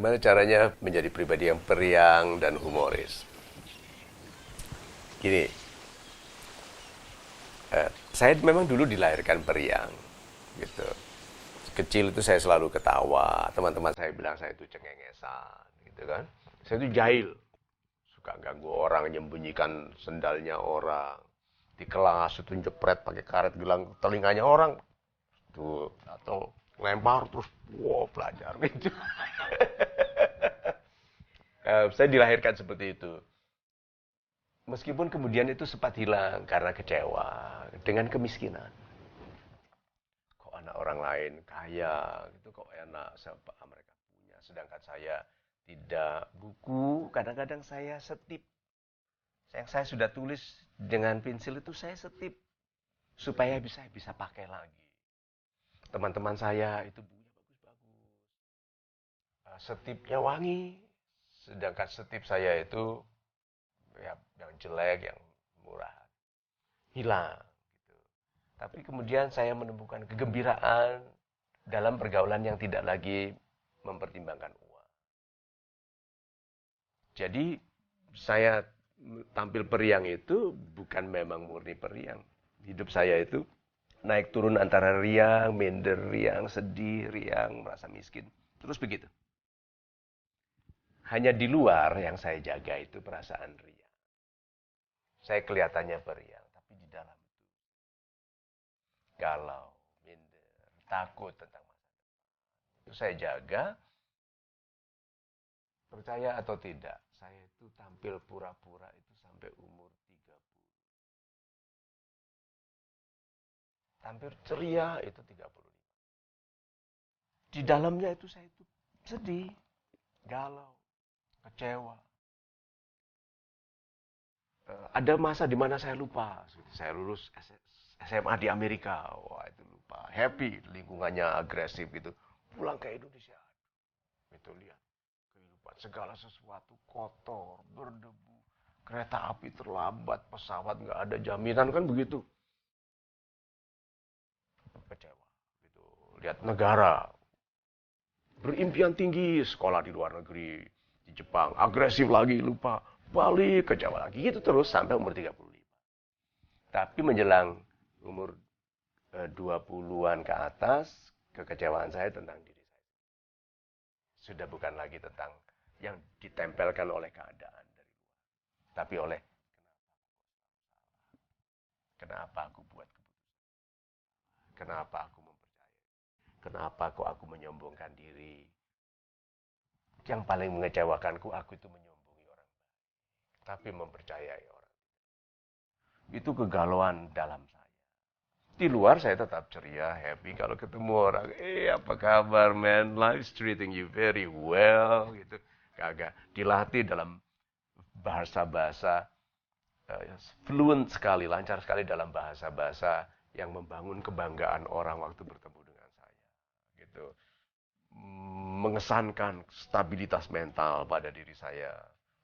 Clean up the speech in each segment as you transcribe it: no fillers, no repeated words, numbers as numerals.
Bagaimana caranya menjadi pribadi yang periang dan humoris? Gini, saya memang dulu dilahirkan periang, gitu. Kecil itu saya selalu ketawa, teman-teman saya bilang saya itu cengengesan, gitu kan. Saya itu jahil, suka ganggu orang, menyembunyikan sendalnya orang. Di kelas itu jepret pakai karet gelang telinganya orang, tuh atau lempar terus, wow belajar gitu. Saya dilahirkan seperti itu. Meskipun kemudian itu sempat hilang karena kecewa dengan kemiskinan. Kok anak orang lain kaya, gitu kok enak siapa mereka punya, sedangkan saya tidak. Buku kadang-kadang saya setip. Yang saya sudah tulis dengan pensil itu saya setip supaya bisa pakai lagi. Teman-teman saya itu bukunya bagus-bagus. Setipnya wangi, sedangkan setip saya itu ya yang jelek, yang murah, hilang gitu. Tapi kemudian saya menemukan kegembiraan dalam pergaulan yang tidak lagi mempertimbangkan uang. Jadi saya tampil periang itu bukan memang murni periang. Hidup saya itu naik turun antara riang, minder, riang, sedih, riang, merasa miskin. Terus begitu. Hanya di luar yang saya jaga itu perasaan riang. Saya kelihatannya periang, tapi di dalam itu galau, minder, takut tentang masa depan. Itu saya jaga, percaya atau tidak, saya itu tampil pura-pura itu sampai umur 30. Tampil ceria itu 35. Di dalamnya itu saya itu sedih, galau, kecewa. Ada masa di mana saya lupa, saya lulus SMA di Amerika, wah itu lupa, happy, lingkungannya agresif gitu, pulang ke Indonesia, itu lihat kehidupan segala sesuatu kotor, berdebu, kereta api terlambat, pesawat nggak ada jaminan kan begitu, kecewa, gitu. Lihat negara berimpian tinggi, sekolah di luar negeri, di Jepang, agresif lagi, lupa, balik, kecewa lagi, gitu terus sampai umur 35. Tapi menjelang umur 20-an ke atas, kekecewaan saya tentang diri saya. Sudah bukan lagi tentang yang ditempelkan oleh keadaan dari luar. Tapi oleh kenapa aku buat keputusan. Kenapa aku mempercayai. Kenapa kok aku menyombongkan diri. Yang paling mengecewakanku, aku itu menyombongi orang lain. Tapi mempercayai orang. Itu kegalauan dalam saya. Di luar saya tetap ceria, happy kalau ketemu orang. Apa kabar man? Life's treating you very well gitu. Kagak dilatih dalam bahasa-bahasa fluent sekali, lancar sekali dalam bahasa-bahasa yang membangun kebanggaan orang waktu bertemu dengan saya. Gitu. Mengesankan stabilitas mental pada diri saya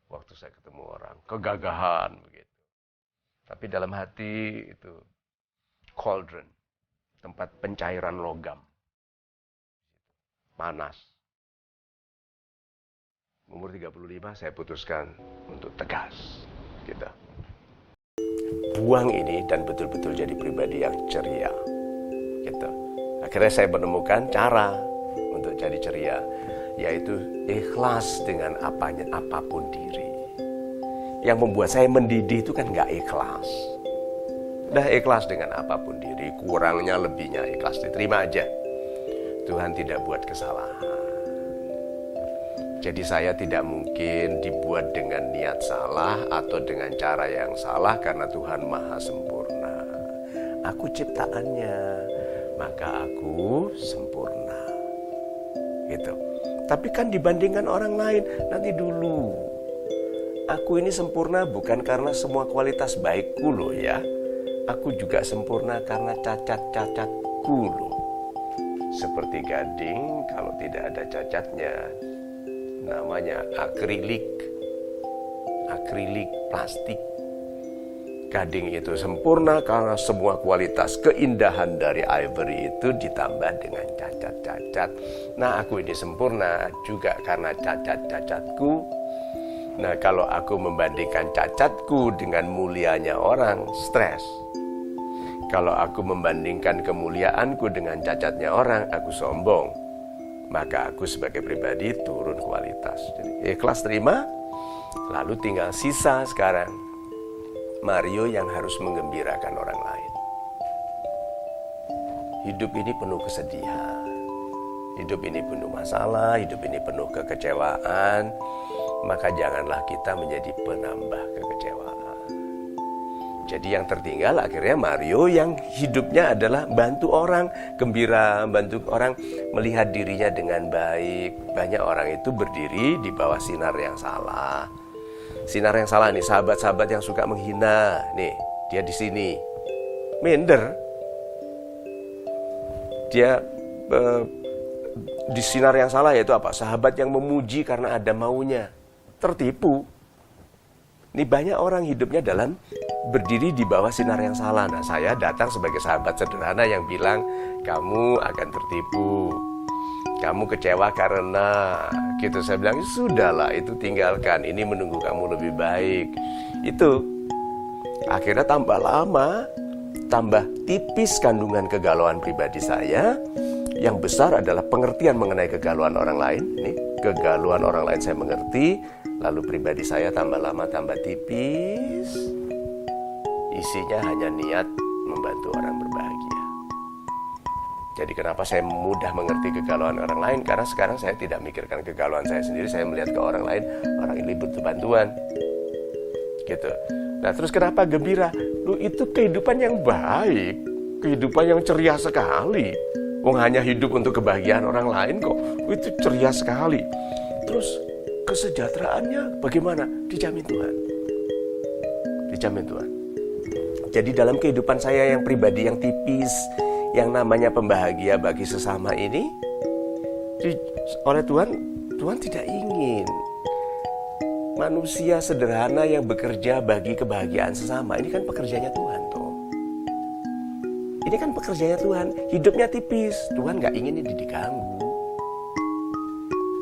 waktu saya ketemu orang. Kegagahan begitu. Tapi dalam hati itu cauldron, tempat pencairan logam. Panas. Umur 35 saya putuskan untuk tegas. Gitu. Buang ini dan betul-betul jadi pribadi yang ceria. Gitu. Akhirnya saya menemukan cara untuk jadi ceria, yaitu ikhlas dengan apapun diri. Yang membuat saya mendidih itu kan gak ikhlas. Udah ikhlas dengan apapun diri, kurangnya lebihnya ikhlas, diterima aja. Tuhan tidak buat kesalahan. Jadi saya tidak mungkin dibuat dengan niat salah atau dengan cara yang salah karena Tuhan Maha Sempurna. Aku ciptaannya, maka aku sempurna. Gitu. Tapi kan dibandingkan orang lain, nanti dulu. Aku ini sempurna bukan karena semua kualitas baikku loh ya. Aku juga sempurna karena cacat-cacatku loh. Seperti gading, kalau tidak ada cacatnya, namanya akrilik plastik. Gading itu sempurna karena semua kualitas keindahan dari ivory itu ditambah dengan cacat-cacat. Nah, aku ini sempurna juga karena cacat-cacatku. Nah, kalau aku membandingkan cacatku dengan mulianya orang, stres. Kalau aku membandingkan kemuliaanku dengan cacatnya orang, aku sombong. Maka aku sebagai pribadi turun kualitas. Jadi ikhlas terima, lalu tinggal sisa sekarang. Mario yang harus menggembirakan orang lain. Hidup ini penuh kesedihan. Hidup ini penuh masalah, hidup ini penuh kekecewaan. Maka janganlah kita menjadi penambah kekecewaan. Jadi yang tertinggal akhirnya Mario yang hidupnya adalah bantu orang, gembira, bantu orang melihat dirinya dengan baik. Banyak orang itu berdiri di bawah sinar yang salah. Sinar yang salah nih, sahabat-sahabat yang suka menghina. Nih, dia di sini. Minder. Dia di sinar yang salah yaitu apa? Sahabat yang memuji karena ada maunya. Tertipu. Ini banyak orang hidupnya dalam berdiri di bawah sinar yang salah. Nah, saya datang sebagai sahabat sederhana yang bilang, kamu akan tertipu. Kamu kecewa karena gitu. Saya bilang, sudahlah itu tinggalkan, ini menunggu kamu lebih baik. Itu akhirnya tambah lama, tambah tipis kandungan kegalauan pribadi saya. Yang besar adalah pengertian mengenai kegalauan orang lain. Ini kegalauan orang lain saya mengerti, lalu pribadi saya tambah lama tambah tipis. Isinya hanya niat membantu orang berbahagia. Jadi kenapa saya mudah mengerti kegalauan orang lain? Karena sekarang saya tidak mikirkan kegalauan saya sendiri, saya melihat ke orang lain, orang ini butuh bantuan. Gitu. Nah, terus kenapa gembira? Lu itu kehidupan yang baik, kehidupan yang ceria sekali. Wong hanya hidup untuk kebahagiaan orang lain kok. Itu ceria sekali. Terus kesejahteraannya bagaimana? Dijamin Tuhan. Dijamin Tuhan. Jadi dalam kehidupan saya yang pribadi yang tipis, yang namanya pembahagia bagi sesama ini, oleh Tuhan, Tuhan tidak ingin manusia sederhana yang bekerja bagi kebahagiaan sesama. Ini kan pekerjaannya Tuhan toh. Ini kan pekerjaannya Tuhan. Hidupnya tipis, Tuhan gak ingin ini diganggu.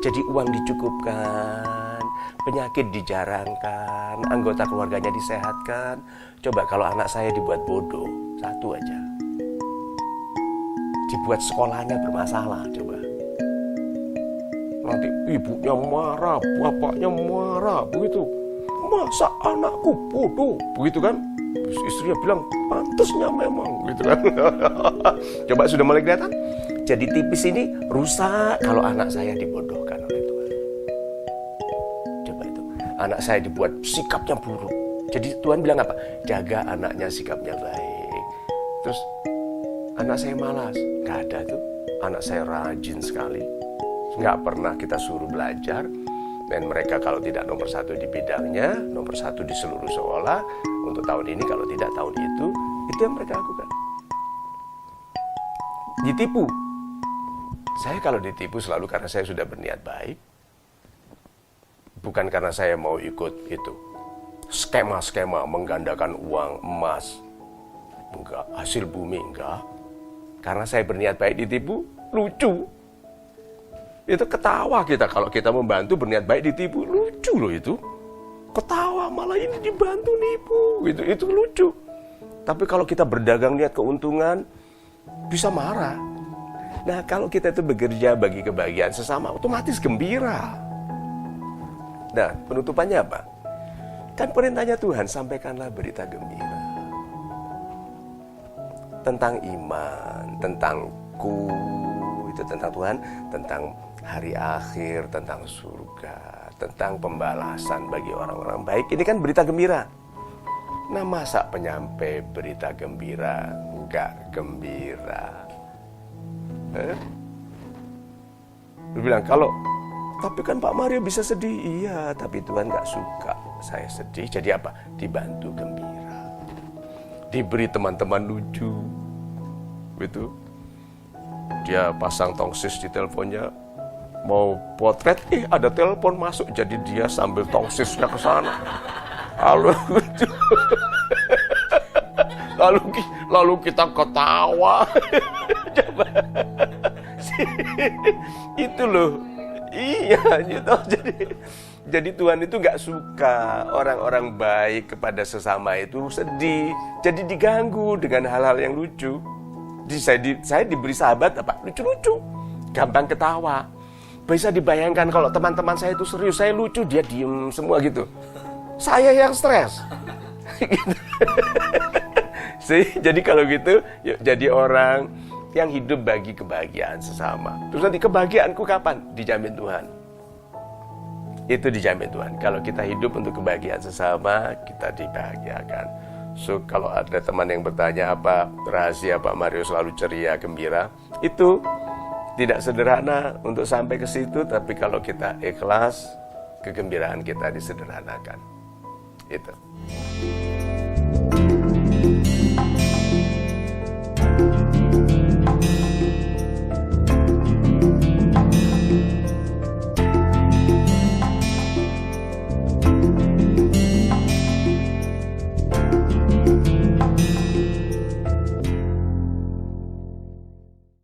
Jadi uang dicukupkan, penyakit dijarangkan, anggota keluarganya disehatkan. Coba kalau anak saya dibuat bodoh, satu aja, dibuat sekolahnya bermasalah, coba. Nanti ibunya marah, bapaknya marah, begitu. Masa anakku bodoh, begitu kan? Istrinya bilang, pantasnya memang, gitu kan? Coba sudah mulai kelihatan? Jadi tipis ini rusak kalau anak saya dibodohkan oleh Tuhan. Coba itu, anak saya dibuat sikapnya buruk. Jadi Tuhan bilang apa? Jaga anaknya sikapnya baik. Terus anak saya malas, gak ada tuh. Anak saya rajin sekali, gak pernah kita suruh belajar. Dan mereka kalau tidak nomor satu di bidangnya, nomor satu di seluruh sekolah. Untuk tahun ini, kalau tidak tahun itu yang mereka lakukan. Ditipu. Saya kalau ditipu selalu karena saya sudah berniat baik. Bukan karena saya mau ikut itu skema-skema menggandakan uang emas. Enggak, hasil bumi enggak. Karena saya berniat baik ditipu, lucu. Itu ketawa kita kalau kita membantu berniat baik ditipu, lucu loh itu. Ketawa malah ini dibantu nipu, gitu. Itu lucu. Tapi kalau kita berdagang niat keuntungan, bisa marah. Nah, kalau kita itu bekerja bagi kebahagiaan sesama, otomatis gembira. Nah, penutupannya apa? Kan perintahnya Tuhan, sampaikanlah berita gembira. Tentang iman, tentang itu tentang Tuhan, tentang hari akhir, tentang surga, tentang pembalasan bagi orang-orang baik. Ini kan berita gembira. Nah, masa penyampai berita gembira enggak gembira? Dia bilang, tapi kan Pak Mario bisa sedih. Iya, tapi Tuhan gak suka saya sedih. Jadi apa? Dibantu gembira. Diberi teman-teman lucu. Gitu. Dia pasang tongsis di teleponnya. Mau potret, ada telepon masuk. Jadi dia sambil tongsisnya ke sana. Halo, lucu. lalu kita ketawa. Coba. Itu loh. Iya, gitu. Jadi Tuhan itu nggak suka orang-orang baik kepada sesama itu sedih. Jadi diganggu dengan hal-hal yang lucu. Saya diberi sahabat apa? Lucu-lucu. Gampang ketawa. Bisa dibayangkan kalau teman-teman saya itu serius, saya lucu, dia diem semua gitu. Saya yang stres. Gitu. Jadi kalau gitu, yuk jadi orang yang hidup bagi kebahagiaan sesama. Terus nanti kebahagiaanku kapan? Dijamin Tuhan. Itu dijamin Tuhan. Kalau kita hidup untuk kebahagiaan sesama, kita dibahagiakan. So, kalau ada teman yang bertanya apa rahasia Pak Mario selalu ceria, gembira, itu tidak sederhana untuk sampai ke situ, tapi kalau kita ikhlas, kegembiraan kita disederhanakan. Itu.